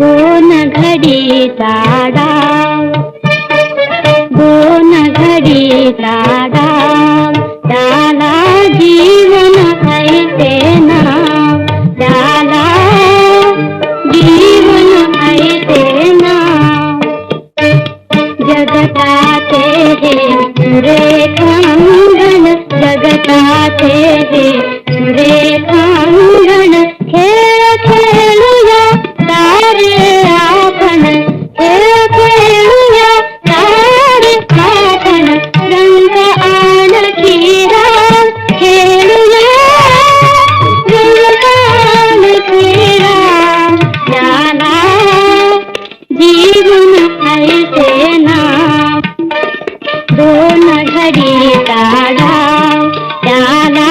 दोन घडीचा डाव, दोन घडीचा डाव, त्याला जीवन ऐसे नाव, त्याला जीवन ऐसे नाव. जगताचे हे सुरेखांगण, जगताचे हे सुरेखांगण, खेळ खेळूया सारे आपण, खेळ खेळूया सारे आपण. रंग आणखी राम खेळूया, रंग आणखी राम, त्याला जीवन ऐसे नाव. दोन घडीचा डाव, त्याला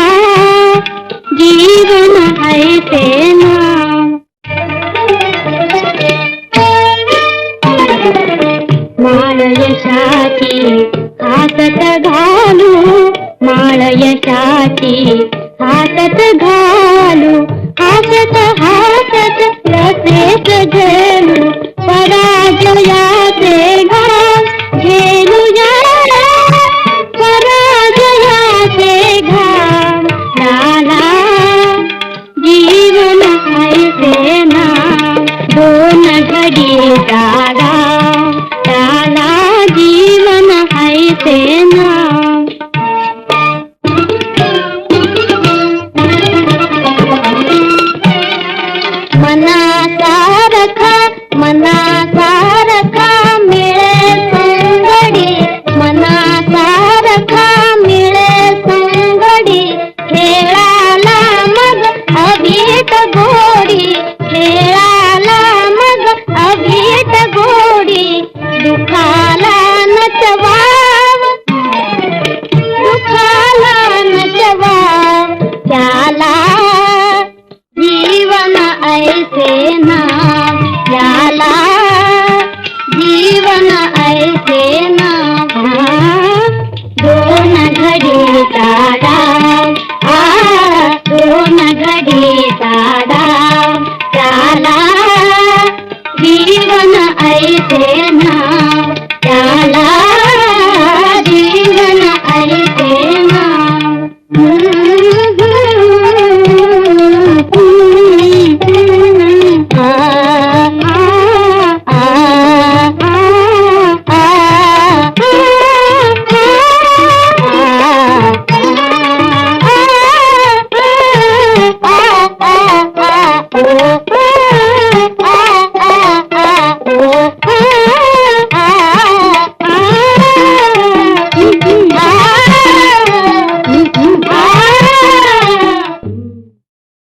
जीवन ऐसे नाव. माळ यशाची हातात घालू, माळ यशाची हातात घालू, हातात हातात रसेत झेलू, पराजयाचे घाम झेलूया, पराजयाचे घाम, त्याला जीवन ऐसे नाव. दोन घडीचा डाव,